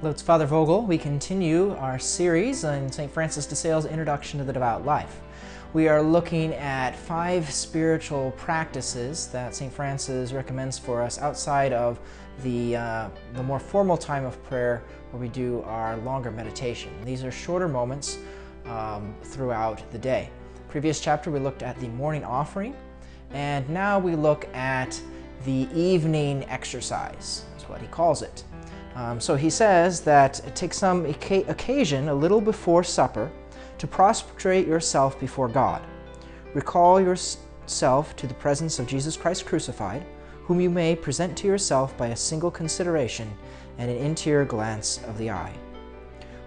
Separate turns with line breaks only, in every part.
Hello, it's Father Vogel. We continue our series on St. Francis de Sales' Introduction to the Devout Life. We are looking at 5 spiritual practices that St. Francis recommends for us outside of the more formal time of prayer where we do our longer meditation. These are shorter moments throughout the day. Previous chapter we looked at the morning offering, and now we look at the evening exercise, is what he calls it. So he says that take some occasion a little before supper to prostrate yourself before God. Recall yourself to the presence of Jesus Christ crucified, whom you may present to yourself by a single consideration and an interior glance of the eye.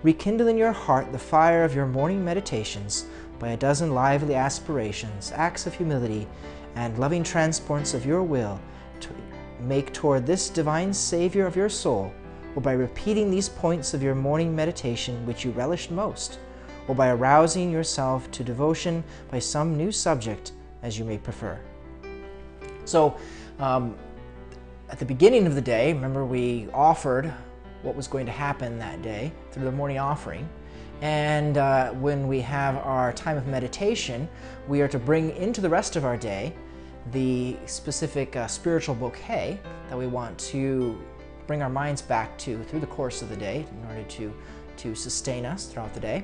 Rekindle in your heart the fire of your morning meditations by a dozen lively aspirations, acts of humility, and loving transports of your will to make toward this divine Savior of your soul, or by repeating these points of your morning meditation which you relished most, or by arousing yourself to devotion by some new subject as you may prefer. So, at the beginning of the day, remember we offered what was going to happen that day through the morning offering. And when we have our time of meditation, we are to bring into the rest of our day the specific spiritual bouquet that we want to bring our minds back to through the course of the day in order to sustain us throughout the day.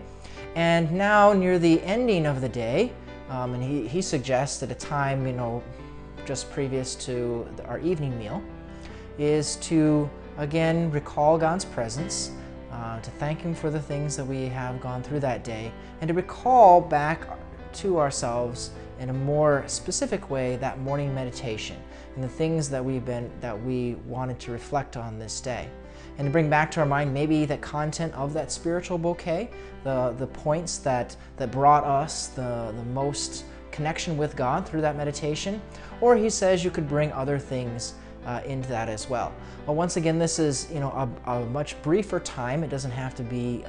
And now near the ending of the day, and he suggests at a time, just previous to our evening meal, is to again recall God's presence, to thank Him for the things that we have gone through that day, and to recall back to ourselves in a more specific way that morning meditation and the things that we wanted to reflect on this day, and to bring back to our mind maybe the content of that spiritual bouquet, the points that brought us the most connection with God through that meditation. Or he says you could bring other things into that as well. But once again, this is a much briefer time. It doesn't have to be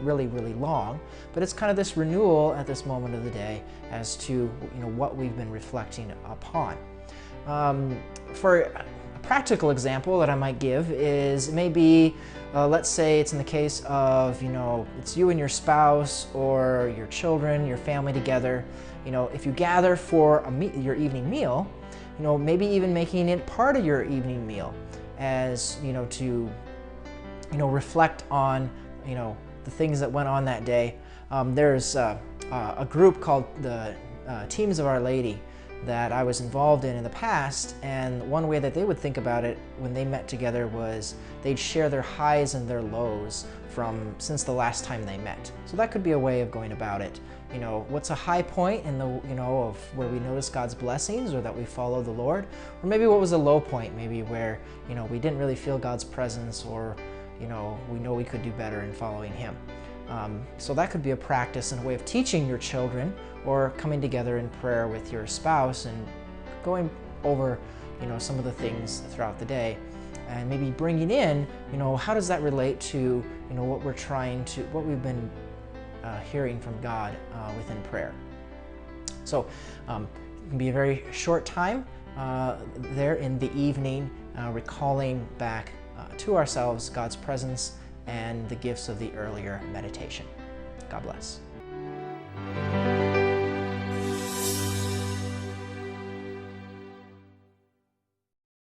really long, but it's kind of this renewal at this moment of the day as to what we've been reflecting upon. For a practical example that I might give is maybe let's say it's in the case of it's you and your spouse or your children, your family together. If you gather for your evening meal, maybe even making it part of your evening meal as to reflect on the things that went on that day. There's a group called the Teams of Our Lady that I was involved in the past, and one way that they would think about it when they met together was they'd share their highs and their lows since the last time they met. So that could be a way of going about it. What's a high point in the of where we notice God's blessings or that we follow the Lord, or maybe what was a low point, maybe where we didn't really feel God's presence, or we know we could do better in following Him. So that could be a practice and a way of teaching your children, or coming together in prayer with your spouse and going over some of the things throughout the day, and maybe bringing in how does that relate to what we've been hearing from God within prayer. So it can be a very short time there in the evening, recalling back to ourselves God's presence and the gifts of the earlier meditation. God bless.